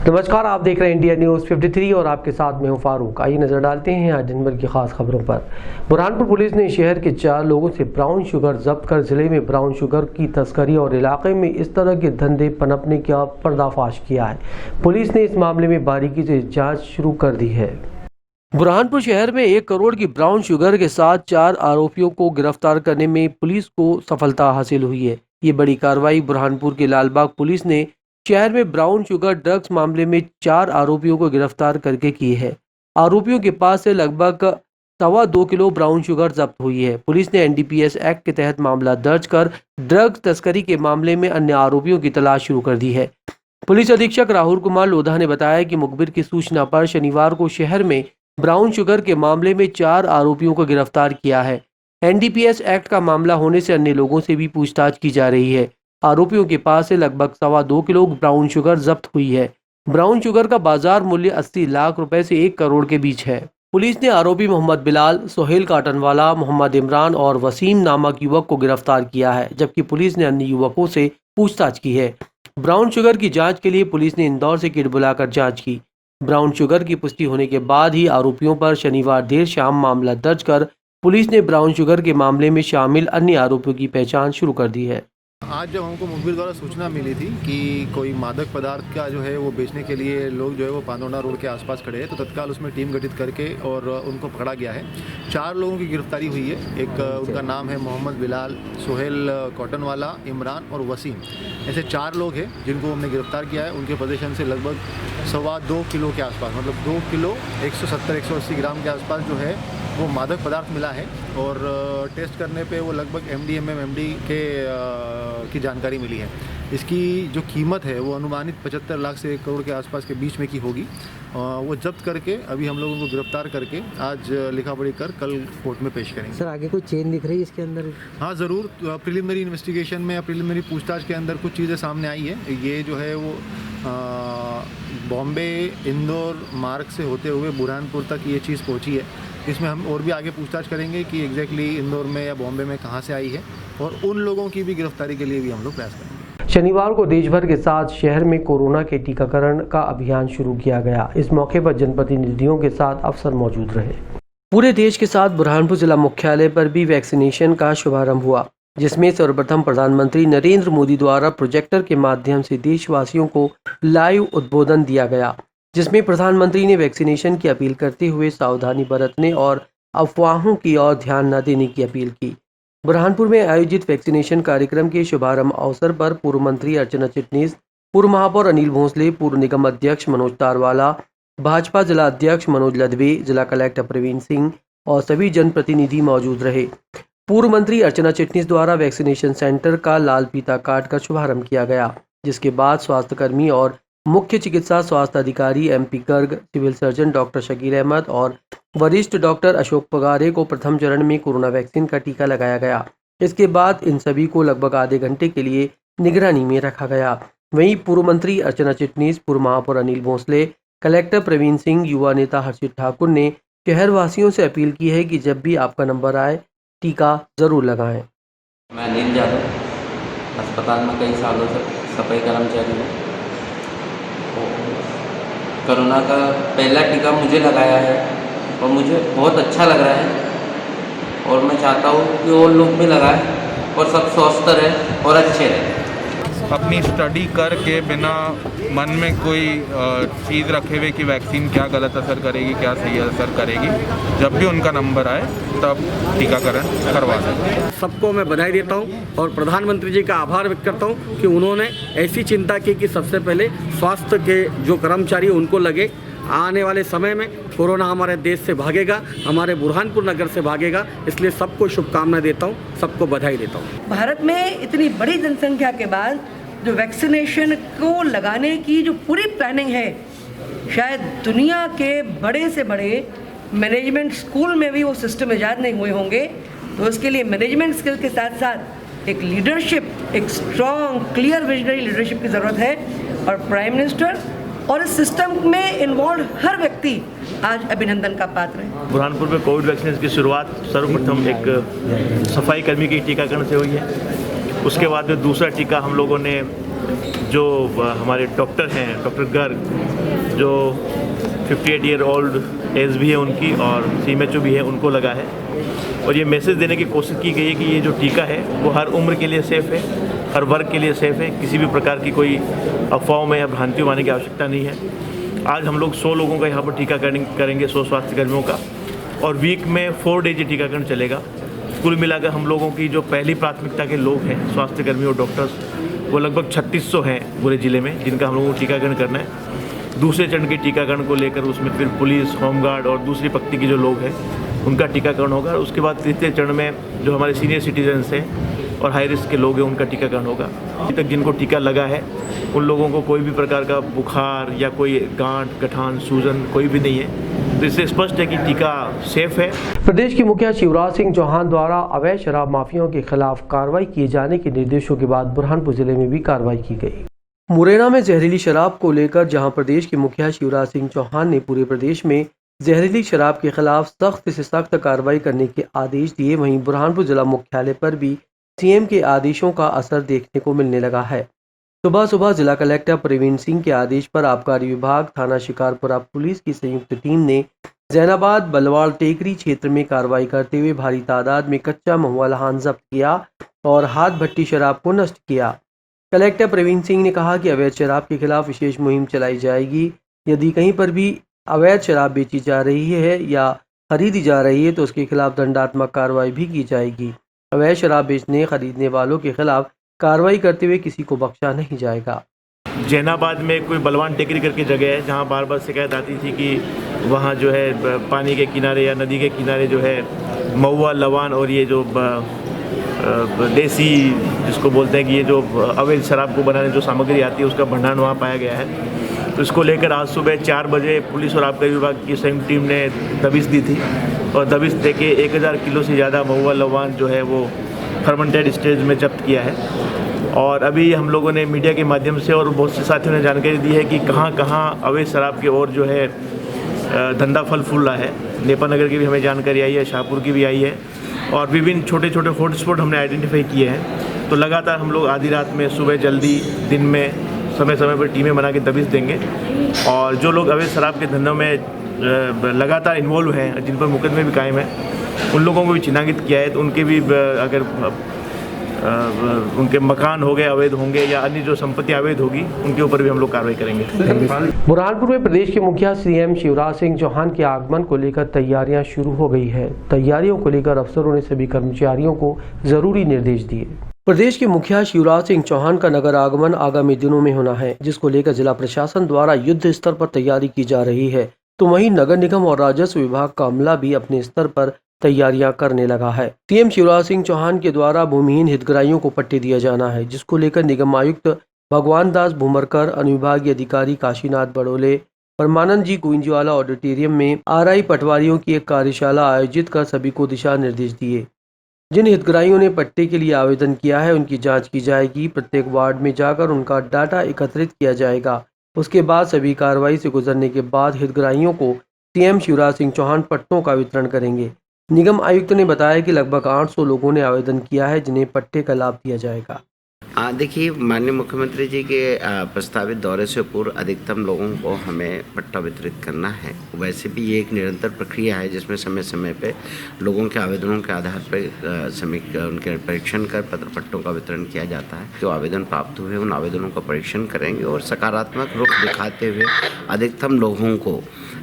नमस्कार, आप देख रहे हैं इंडिया न्यूज़ 53 और आपके साथ मैं हूं फारूक। आइए नजर डालते हैं आज दिन भर की खास खबरों पर। बुरहानपुर पुलिस ने शहर के 4 लोगों से ब्राउन शुगर जब्त कर जिले में ब्राउन शुगर की तस्करी और इलाके में इस तरह के धंधे पनपने का पर्दाफाश किया है। पुलिस ने इस मामले में बारीकी से जाँच शुरू कर दी है। बुरहानपुर शहर में 1 करोड़ की ब्राउन शुगर के साथ 4 आरोपियों को गिरफ्तार करने में पुलिस को सफलता हासिल हुई है। ये बड़ी कार्रवाई बुरहानपुर के लालबाग पुलिस ने शहर में ब्राउन शुगर ड्रग्स मामले में 4 आरोपियों को गिरफ्तार करके की है। आरोपियों के पास से लगभग 2.25 किलो ब्राउन शुगर जब्त हुई है। पुलिस ने एनडीपीएस एक्ट के तहत मामला दर्ज कर ड्रग्स तस्करी के मामले में अन्य आरोपियों की तलाश शुरू कर दी है। पुलिस अधीक्षक राहुल कुमार लोधा ने बताया कि मुखबिर की सूचना पर शनिवार को शहर में ब्राउन शुगर के मामले में 4 आरोपियों को गिरफ्तार किया है। एनडीपीएस एक्ट का मामला होने से अन्य लोगों से भी पूछताछ की जा रही है। आरोपियों के पास से लगभग 2.25 किलो ब्राउन शुगर जब्त हुई है। ब्राउन शुगर का बाजार मूल्य 80 लाख रुपए से 1 करोड़ के बीच है। पुलिस ने आरोपी मोहम्मद बिलाल, सोहेल काटनवाला, मोहम्मद इमरान और वसीम नामक युवक को गिरफ्तार किया है, जबकि पुलिस ने अन्य युवकों से पूछताछ की है। ब्राउन शुगर की जांच के लिए पुलिस ने इंदौर से किट बुलाकर जांच की। ब्राउन शुगर की पुष्टि होने के बाद ही आरोपियों पर शनिवार देर शाम मामला दर्ज कर पुलिस ने ब्राउन शुगर के मामले में शामिल अन्य आरोपियों की पहचान शुरू कर दी है। आज जब हमको मुखबिर द्वारा सूचना मिली थी कि कोई मादक पदार्थ का जो है वो बेचने के लिए लोग जो है वो पांदोना रोड के आसपास खड़े हैं, तो तत्काल उसमें टीम गठित करके और उनको पकड़ा गया है। 4 लोगों की गिरफ्तारी हुई है। एक उनका नाम है मोहम्मद बिलाल, सोहेल कॉटनवाला, इमरान और वसीम। ऐसे 4 लोग हैं जिनको हमने गिरफ्तार किया है। उनके पोजीशन से लगभग 2.25 किलो के आसपास, मतलब 2 किलो 170-180 ग्राम के आसपास जो है वो मादक पदार्थ मिला है और टेस्ट करने पे वो लगभग MDMA की जानकारी मिली है। इसकी जो कीमत है वो अनुमानित 75 लाख से 1 करोड़ के आसपास के बीच में की होगी। वो जब्त करके अभी हम लोगों को गिरफ्तार करके आज लिखा पढ़ी कर कल कोर्ट में पेश करेंगे। सर, आगे कोई चेन दिख रही है इसके अंदर? हाँ ज़रूर, प्रिलिमिनरी इन्वेस्टिगेशन में या प्रिलिमिनरी पूछताछ के अंदर कुछ चीज़ें सामने आई है। ये जो है वो बॉम्बे इंदौर मार्ग से होते हुए बुरहानपुर तक ये चीज़ पहुँची है। इसमें हम और भी आगे पूछताछ करेंगे कि एग्जैक्टली इंदौर में या बॉम्बे में कहाँ से आई है, और उन लोगों की भी गिरफ्तारी के लिए भी हम लोग प्रयास करेंगे। शनिवार को देश भर के साथ शहर में कोरोना के टीकाकरण का अभियान शुरू किया गया। इस मौके पर जनप्रतिनिधियों के साथ अफसर मौजूद रहे। पूरे देश के साथ बुरहानपुर जिला मुख्यालय पर भी वैक्सीनेशन का शुभारंभ हुआ, जिसमें सर्वप्रथम प्रधानमंत्री नरेंद्र मोदी द्वारा प्रोजेक्टर के माध्यम से देशवासियों को लाइव उद्बोधन दिया गया, जिसमें प्रधानमंत्री ने वैक्सीनेशन की अपील करते हुए सावधानी बरतने और अफवाहों की ओर ध्यान न देने की अपील की। बुरहानपुर में आयोजित वैक्सीनेशन कार्यक्रम के शुभारंभ अवसर पर पूर्व मंत्री अर्चना चिटनीस, पूर्व महापौर अनिल भोसले, पूर्व निगम अध्यक्ष मनोज तारवाला, भाजपा जिला अध्यक्ष मनोज लदवे, जिला कलेक्टर प्रवीण सिंह और सभी जनप्रतिनिधि मौजूद रहे। पूर्व मंत्री अर्चना चिटनीस द्वारा वैक्सीनेशन सेंटर का लाल फीता काट कर शुभारंभ किया गया, जिसके बाद स्वास्थ्यकर्मी और मुख्य चिकित्सा स्वास्थ्य अधिकारी MP Garg, civil surgeon doctor Shakeel Ahmed और वरिष्ठ डॉक्टर अशोक पगारे को प्रथम चरण में कोरोना वैक्सीन का टीका लगाया गया। इसके बाद इन सभी को लगभग आधे घंटे के लिए निगरानी में रखा गया। वहीं पूर्व मंत्री अर्चना चिटनीस, पूर्व महापौर अनिल भोसले, कलेक्टर प्रवीण सिंह, युवा नेता हर्षित ठाकुर ने शहरवासियों से अपील की है कि जब भी आपका नंबर आए टीका जरूर लगाएं। मैं अनिल यादव, अस्पताल में कई सालों से सफाई कर्मचारी हूँ। कोरोना का पहला टीका मुझे लगाया है और मुझे बहुत अच्छा लग रहा है, और मैं चाहता हूँ कि और लोग भी लगाएं और सब स्वस्थ रहें और अच्छे रहें। अपनी स्टडी करके बिना मन में कोई चीज़ रखे हुए कि वैक्सीन क्या गलत असर करेगी, क्या सही असर करेगी, जब भी उनका नंबर आए तब टीकाकरण करवा दें। सबको मैं बधाई देता हूं और प्रधानमंत्री जी का आभार व्यक्त करता हूं कि उन्होंने ऐसी चिंता की कि सबसे पहले स्वास्थ्य के जो कर्मचारी उनको लगे। आने वाले समय में कोरोना हमारे देश से भागेगा, हमारे बुरहानपुर नगर से भागेगा, इसलिए सबको शुभकामनाएं देता हूं, सबको बधाई देता हूं। भारत में इतनी बड़ी जनसंख्या के बाद जो वैक्सीनेशन को लगाने की जो पूरी प्लानिंग है, शायद दुनिया के बड़े से बड़े मैनेजमेंट स्कूल में भी वो सिस्टम ईजाद नहीं हुए होंगे। तो उसके लिए मैनेजमेंट स्किल के साथ साथ एक लीडरशिप, एक स्ट्रॉन्ग क्लियर विजनरी लीडरशिप की ज़रूरत है, और प्राइम मिनिस्टर और इस सिस्टम में इन्वॉल्व हर व्यक्ति आज अभिनंदन का पात्र है। बुरहानपुर में कोविड वैक्सीन की शुरुआत सर्वप्रथम एक सफाई कर्मी के टीकाकरण से हुई है। उसके बाद में दूसरा टीका हम लोगों ने जो हमारे डॉक्टर हैं, डॉक्टर गर्ग, जो 58 ईयर ओल्ड एज भी है उनकी और CMHO भी है, उनको लगा है। और ये मैसेज देने की कोशिश की गई है कि ये जो टीका है वो हर उम्र के लिए सेफ़ है, हर वर्ग के लिए सेफ़ है, किसी भी प्रकार की कोई अफवाहों में या भ्रांतियों में आने की आवश्यकता नहीं है। आज हम लोग 100 लोगों का यहाँ पर टीकाकरण करेंगे, 100 स्वास्थ्यकर्मियों का, और वीक में 4 डेज ये टीकाकरण चलेगा। कुल मिलाकर हम लोगों की जो पहली प्राथमिकता के लोग हैं, स्वास्थ्यकर्मी और डॉक्टर्स, वो लगभग 3600 हैं पूरे ज़िले में, जिनका हम लोगों को टीकाकरण करना है। दूसरे चरण के टीकाकरण को लेकर उसमें फिर पुलिस, होमगार्ड और दूसरी पंक्ति के जो लोग हैं उनका टीकाकरण होगा। उसके बाद तृतीय चरण में जो हमारे सीनियर सिटीजन्स हैं और हाई रिस्क के लोग हैं उनका टीकाकरण होगा। अभी तक जिनको टीका लगा है उन लोगों को कोई भी प्रकार का बुखार या कोई गांठ, गठान, सूजन कोई भी नहीं है, तो इससे स्पष्ट है कि टीका सेफ है। प्रदेश के मुखिया शिवराज सिंह चौहान द्वारा अवैध शराब माफियाओं के खिलाफ कार्रवाई किए जाने के निर्देशों के बाद बुरहानपुर जिले में भी कार्रवाई की गई। मुरैना में जहरीली शराब को लेकर जहां प्रदेश के मुखिया शिवराज सिंह चौहान ने पूरे प्रदेश में जहरीली शराब के खिलाफ सख्त से सख्त कार्रवाई करने के आदेश दिए, वहीं बुरहानपुर जिला मुख्यालय पर भी CM के आदेशों का असर देखने को मिलने लगा है। सुबह सुबह जिला कलेक्टर प्रवीण सिंह के आदेश पर आबकारी विभाग, थाना शिकारपुरा पुलिस की संयुक्त टीम ने जैनाबाद, बलवाड़, टेकरी क्षेत्र में कार्रवाई करते हुए भारी तादाद में कच्चा महुआ लहान जब्त किया और हाथ भट्टी शराब को नष्ट किया। कलेक्टर प्रवीण सिंह ने कहा कि अवैध शराब के खिलाफ विशेष मुहिम चलाई जाएगी। यदि कहीं पर भी अवैध शराब बेची जा रही है या खरीदी जा रही है तो उसके खिलाफ दंडात्मक कार्रवाई भी की जाएगी। अवैध शराब बेचने, खरीदने वालों के खिलाफ कार्रवाई करते हुए किसी को बख्शा नहीं जाएगा। जैनाबाद में कोई बलवान टेकरी करके जगह है जहाँ बार बार शिकायत आती थी कि वहाँ जो है पानी के किनारे या नदी के किनारे जो है महुआ, लवान और ये जो देसी जिसको बोलते हैं कि ये जो अवैध शराब को बनाने जो सामग्री आती है उसका भंडारण वहाँ पाया गया है। तो इसको लेकर आज सुबह 4 बजे पुलिस और आबकारी विभाग की संयुक्त टीम ने दबिश दी थी और दबिश दे के 1000 किलो से ज़्यादा महुआ, लवान जो है वो फर्मेंटेड स्टेज में जब्त किया है। और अभी हम लोगों ने मीडिया के माध्यम से और बहुत से साथियों ने जानकारी दी है कि कहाँ कहाँ अवैध शराब की ओर जो है धंधा फल फूल रहा है। नेपानगर की भी हमें जानकारी आई है, शाहपुर की भी आई है और विभिन्न छोटे छोटे हॉटस्पॉट हमने आइडेंटिफाई किए हैं। तो लगातार हम लोग आधी रात में, सुबह जल्दी, दिन में समय समय पर टीमें बना के दबिश देंगे और जो लोग अवैध शराब के धंधों में लगातार इन्वॉल्व हैं, जिन पर मुकदमे भी कायम है, उन लोगों को भी चिन्हांकित किया है। तो उनके भी अगर उनके मकान हो गए अवैध होंगे या अन्य जो संपत्ति अवैध होगी उनके ऊपर भी हम लोग कार्रवाई करेंगे। बुरहानपुर में प्रदेश के मुखिया CM शिवराज सिंह चौहान के आगमन को लेकर तैयारियां शुरू हो गई है। तैयारियों को लेकर अफसरों ने सभी कर्मचारियों को जरूरी निर्देश दिए। प्रदेश के मुखिया शिवराज सिंह चौहान का नगर आगमन आगामी दिनों में होना है, जिसको लेकर जिला प्रशासन द्वारा युद्ध स्तर पर तैयारी की जा रही है। तो वहीं नगर निगम और राजस्व विभाग का अमला भी अपने स्तर पर तैयारियां करने लगा है। CM शिवराज सिंह चौहान के द्वारा भूमिहीन हितग्राहियों को पट्टे दिया जाना है, जिसको लेकर निगम आयुक्त भगवान दास भूमरकर, अनुविभागीय अधिकारी काशीनाथ बड़ोले, परमानंद जी गोविंदवाला ऑडिटोरियम में RI पटवारियों की एक कार्यशाला आयोजित कर सभी को दिशा निर्देश दिए। जिन हितग्राहियों ने पट्टे के लिए आवेदन किया है उनकी जांच की जाएगी। प्रत्येक वार्ड में जाकर उनका डाटा एकत्रित किया जाएगा। उसके बाद सभी कार्रवाई से गुजरने के बाद हितग्राहियों को CM शिवराज सिंह चौहान पट्टों का वितरण करेंगे। निगम आयुक्त ने बताया कि लगभग 800 लोगों ने आवेदन किया है, जिन्हें पट्टे का लाभ दिया जाएगा। देखिए, माननीय मुख्यमंत्री जी के प्रस्तावित दौरे से पूर्व अधिकतम लोगों को हमें पट्टा वितरित करना है। वैसे भी ये एक निरंतर प्रक्रिया है जिसमें समय समय पे लोगों के आवेदनों के आधार पर उनके परीक्षण कर पत्र पट्टों का वितरण किया जाता है। जो आवेदन प्राप्त हुए उन आवेदनों का परीक्षण करेंगे और सकारात्मक रुख दिखाते हुए अधिकतम लोगों को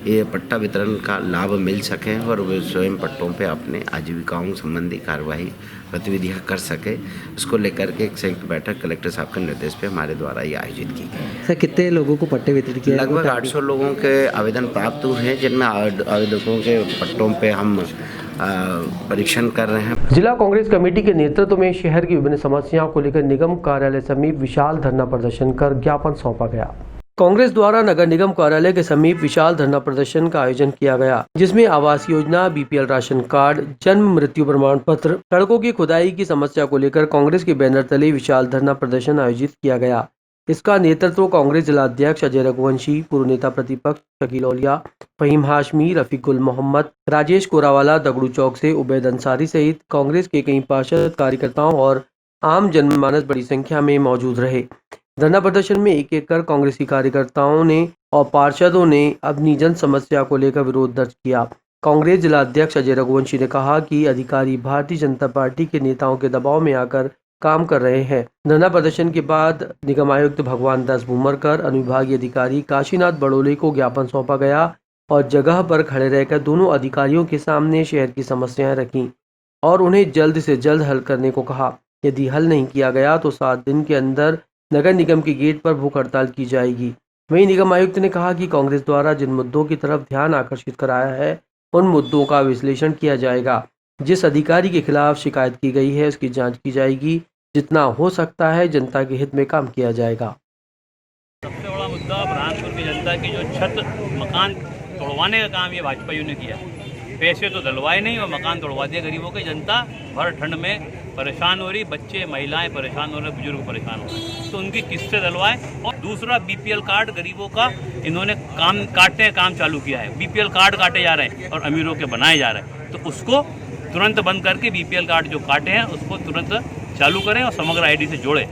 ये पट्टा वितरण का लाभ मिल सके और वे स्वयं पट्टों पे अपने आजीविकाओं संबंधी कार्यवाही गतिविधियाँ कर सके, इसको लेकर के एक संयुक्त बैठक कलेक्टर साहब के निर्देश पे हमारे द्वारा ये आयोजित की गई। सर, कितने लोगों को पट्टे वितरित किए? लगभग 800 लोगों के आवेदन प्राप्त हुए हैं, जिनमें आवेदकों के पट्टों पे हम परीक्षण कर रहे हैं। जिला कांग्रेस कमेटी के नेतृत्व में शहर की विभिन्न समस्याओं को लेकर निगम कार्यालय समीप विशाल धरना प्रदर्शन कर ज्ञापन सौंपा गया। कांग्रेस द्वारा नगर निगम कार्यालय के समीप विशाल धरना प्रदर्शन का आयोजन किया गया, जिसमें Awas Yojana, BPL ration card, जन्म मृत्यु प्रमाण पत्र, सड़कों की खुदाई की समस्या को लेकर कांग्रेस के बैनर तले विशाल धरना प्रदर्शन आयोजित किया गया। इसका नेतृत्व कांग्रेस जिला अध्यक्ष अजय रघुवंशी, पूर्व नेता प्रतिपक्ष शकील औलिया, फहीम हाशमी, रफीकुल मोहम्मद, राजेश कोरावाला, दगड़ू चौक से उबैद अंसारी सहित कांग्रेस के कई पार्षद, कार्यकर्ताओं और आम जनमानस बड़ी संख्या में मौजूद रहे। धरना प्रदर्शन में एक एक कर कांग्रेसी कार्यकर्ताओं ने और पार्षदों ने अपनी जन समस्या को लेकर विरोध दर्ज किया। कांग्रेस जिला अध्यक्ष अजय रघुवंशी ने कहा कि अधिकारी भारतीय जनता पार्टी के नेताओं के दबाव में आकर काम कर रहे हैं। धरना प्रदर्शन के बाद निगम आयुक्त भगवान दास भूमरकर, अनुविभागीय अधिकारी काशीनाथ बड़ोले को ज्ञापन सौंपा गया और जगह पर खड़े रहकर दोनों अधिकारियों के सामने शहर की समस्याएं रखीं और उन्हें जल्द से जल्द हल करने को कहा। यदि हल नहीं किया गया तो 7 दिन के अंदर नगर निगम के गेट पर भूख हड़ताल की जाएगी। वहीं निगम आयुक्त ने कहा कि कांग्रेस द्वारा जिन मुद्दों की तरफ ध्यान आकर्षित कराया है उन मुद्दों का विश्लेषण किया जाएगा। जिस अधिकारी के खिलाफ शिकायत की गई है उसकी जांच की जाएगी। जितना हो सकता है जनता के हित में काम किया जाएगा। सबसे बड़ा मुद्दा बुरहानपुर की जनता की जो छत मकान तोड़वाने का काम ये भाजपा ने किया। पैसे तो दिलवाए नहीं और मकान तोड़वा दिया गरीबों की। जनता भर ठंड में परेशान हो रही, बच्चे महिलाएं परेशान हो रहे, बुजुर्ग परेशान हो रहे, तो उनकी किस्तें दिलवाएं। और दूसरा बीपीएल कार्ड गरीबों का इन्होंने काम चालू किया है। बीपीएल कार्ड काटे जा रहे हैं और अमीरों के बनाए जा रहे हैं, तो उसको तुरंत बंद करके बीपीएल कार्ड जो काटे हैं उसको तुरंत चालू करें और समग्र आईडी से जोड़ें।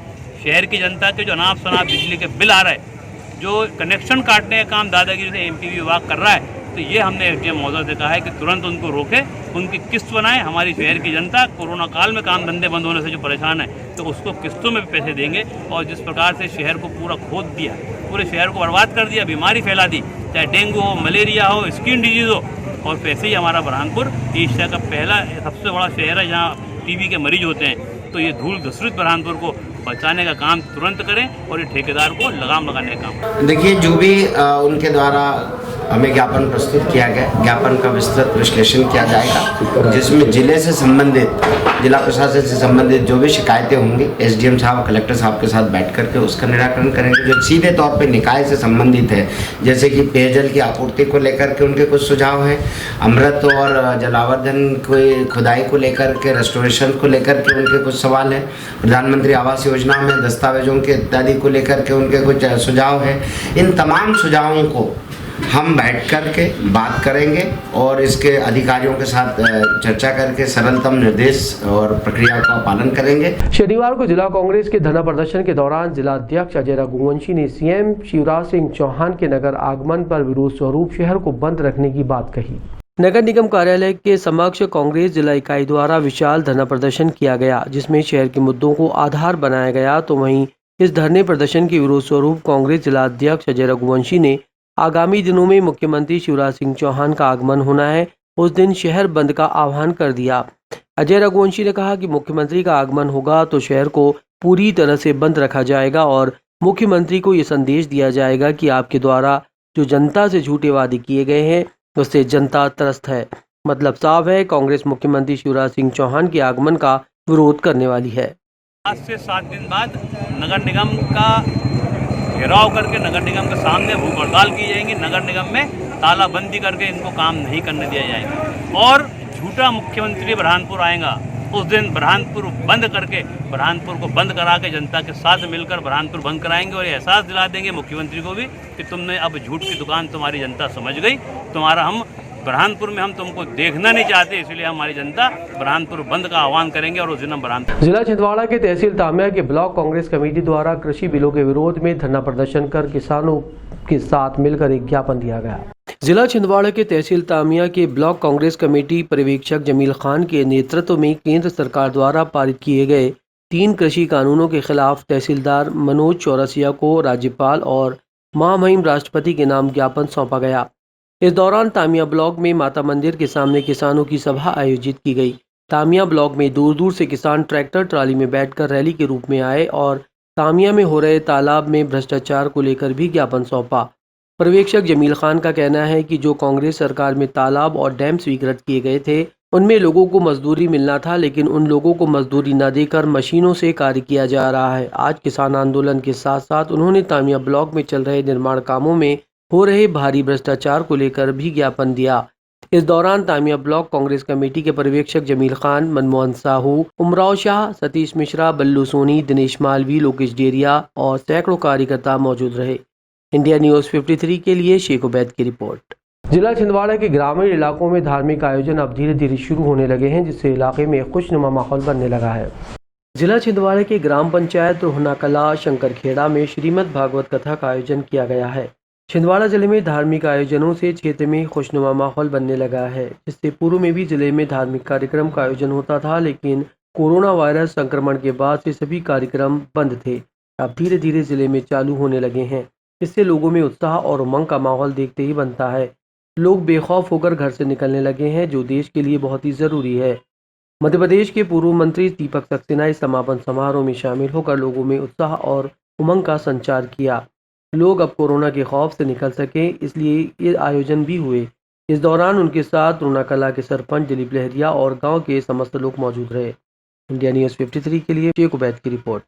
शहर की जनता के जो अनाप शनाप बिजली के बिल आ रहे हैं, जो कनेक्शन काटने का काम दादागिरी से एमपी विभाग कर रहा है, तो ये हमने एसडीएम महोदय से कहा है कि तुरंत उनको रोके, उनकी किस्त बनाएं। हमारी शहर की जनता कोरोना काल में काम धंधे बंद होने से जो परेशान है, तो उसको किस्तों में भी पैसे देंगे। और जिस प्रकार से शहर को पूरा खोद दिया, पूरे शहर को बर्बाद कर दिया, बीमारी फैला दी, चाहे डेंगू हो, मलेरिया हो, स्किन डिजीज़ हो, और वैसे ही हमारा बुरहानपुर एशिया का पहला सबसे बड़ा शहर है जहाँ टीबी के मरीज होते हैं। तो ये धूल धूसरित बुरहानपुर को बचाने का काम तुरंत करें और ये ठेकेदार को लगाम लगाने का काम। देखिए, जो भी उनके द्वारा हमें ज्ञापन प्रस्तुत किया गया, ज्ञापन का विस्तृत विश्लेषण किया जाएगा, जिसमें जिले से संबंधित, जिला प्रशासन से संबंधित जो भी शिकायतें होंगी, एसडीएम साहब, कलेक्टर साहब के साथ बैठ करके उसका निराकरण करेंगे। जो सीधे तौर पे निकाय से संबंधित है, जैसे कि पेयजल की आपूर्ति को लेकर के उनके कुछ सुझाव हैं, अमृत और जलावर्धन को खुदाई को लेकर के, रेस्टोरेशन को लेकर के उनके कुछ सवाल हैं, प्रधानमंत्री आवास योजना में दस्तावेजों के इत्यादि को लेकर के उनके कुछ सुझाव हैं। इन तमाम सुझावों को हम बैठ करके बात करेंगे और इसके अधिकारियों के साथ चर्चा करके सरलतम निर्देश और प्रक्रिया का पालन करेंगे। शनिवार को जिला कांग्रेस के धरना प्रदर्शन के दौरान जिला अध्यक्ष अजय रघुवंशी ने सीएम शिवराज सिंह चौहान के नगर आगमन पर विरोध स्वरूप शहर को बंद रखने की बात कही। नगर निगम कार्यालय के समक्ष कांग्रेस जिला इकाई द्वारा विशाल धरना प्रदर्शन किया गया, जिसमें शहर के मुद्दों को आधार बनाया गया। तो वहीं इस धरने प्रदर्शन के विरोध स्वरूप कांग्रेस जिला अध्यक्ष अजय रघुवंशी ने आगामी दिनों में मुख्यमंत्री शिवराज सिंह चौहान का आगमन होना है, उस दिन शहर बंद का आह्वान कर दिया। अजय रघुवंशी ने कहा कि मुख्यमंत्री का आगमन होगा तो शहर को पूरी तरह से बंद रखा जाएगा और मुख्यमंत्री को ये संदेश दिया जाएगा कि आपके द्वारा जो जनता से झूठे वादे किए गए हैं उससे जनता त्रस्त है। मतलब साफ है, कांग्रेस मुख्यमंत्री शिवराज सिंह चौहान के आगमन का विरोध करने वाली है। आज से 7 दिन बाद नगर निगम का घेराव करके नगर निगम के सामने भूख हड़ताल की जाएंगी। नगर निगम में तालाबंदी करके इनको काम नहीं करने दिया जाएगा और झूठा मुख्यमंत्री बुरहानपुर आएगा, उस दिन बुरहानपुर बंद करके, बुरहानपुर को बंद करा के जनता के साथ मिलकर बुरहानपुर बंद कराएंगे और एहसास दिला देंगे मुख्यमंत्री को भी कि तुमने अब झूठ की दुकान तुम्हारी जनता समझ गई, तुम्हारा हम बुरहानपुर में हम तुमको देखना नहीं चाहते, इसलिए हमारी जनता बुरहानपुर बंद का आह्वान करेंगे और उस दिन हम बुरहानपुर। जिला छिंदवाड़ा के तहसील तामिया के ब्लॉक कांग्रेस कमेटी द्वारा कृषि बिलों के विरोध में धरना प्रदर्शन कर किसानों के साथ मिलकर एक ज्ञापन दिया गया। जिला छिंदवाड़ा के तहसील तामिया के ब्लॉक कांग्रेस कमेटी पर्यवेक्षक जमील खान के नेतृत्व में केंद्र सरकार द्वारा पारित किए गए 3 कृषि कानूनों के खिलाफ तहसीलदार मनोज चौरसिया को राज्यपाल और महामहिम राष्ट्रपति के नाम ज्ञापन सौंपा गया। इस दौरान तामिया ब्लॉक में माता मंदिर के सामने किसानों की सभा आयोजित की गई। तामिया ब्लॉक में दूर दूर से किसान ट्रैक्टर ट्राली में बैठकर रैली के रूप में आए और तामिया में हो रहे तालाब में भ्रष्टाचार को लेकर भी ज्ञापन सौंपा। पर्यवेक्षक जमील खान का कहना है कि जो कांग्रेस सरकार में तालाब और डैम स्वीकृत किए गए थे उनमें लोगों को मजदूरी मिलना था, लेकिन उन लोगों को मजदूरी न देकर मशीनों से कार्य किया जा रहा है। आज किसान आंदोलन के साथ साथ उन्होंने तामिया ब्लॉक में चल रहे निर्माण कामों में हो रहे भारी भ्रष्टाचार को लेकर भी ज्ञापन दिया। इस दौरान तामिया ब्लॉक कांग्रेस कमेटी के पर्यवेक्षक जमील खान, मनमोहन साहू, उमराव शाह, सतीश मिश्रा, बल्लू सोनी, दिनेश मालवी, लोकेश डेरिया और सैकड़ों कार्यकर्ता मौजूद रहे। इंडिया न्यूज़ 53 के लिए शेख उबैद की रिपोर्ट। जिला छिंदवाड़ा के ग्रामीण इलाकों में धार्मिक आयोजन अब धीरे धीरे शुरू होने लगे हैं, जिससे इलाके में खुशनुमा माहौल बनने लगा है। जिला छिंदवाड़ा के ग्राम पंचायत रोहना कला शंकरखेड़ा में श्रीमद् भागवत कथा का आयोजन किया गया है। छिंदवाड़ा जिले में धार्मिक आयोजनों से क्षेत्र में खुशनुमा माहौल बनने लगा है, जिससे पूर्व में भी जिले में धार्मिक कार्यक्रम का आयोजन होता था, लेकिन कोरोना वायरस संक्रमण के बाद से सभी कार्यक्रम बंद थे। अब धीरे धीरे जिले में चालू होने लगे हैं, इससे लोगों में उत्साह और उमंग का माहौल देखते ही बनता है। लोग बेखौफ होकर घर से निकलने लगे हैं, जो देश के लिए बहुत ही ज़रूरी है। मध्य प्रदेश के पूर्व मंत्री दीपक सक्सेना इस समापन समारोह में शामिल होकर लोगों में उत्साह और उमंग का संचार किया। लोग अब कोरोना के खौफ से निकल सकें, इसलिए ये आयोजन भी हुए। इस दौरान उनके साथ रोहना कला के सरपंच दिलीप लहरिया और गांव के समस्त लोग मौजूद रहे। इंडिया न्यूज़ 53 के लिए शेख उबैद की रिपोर्ट।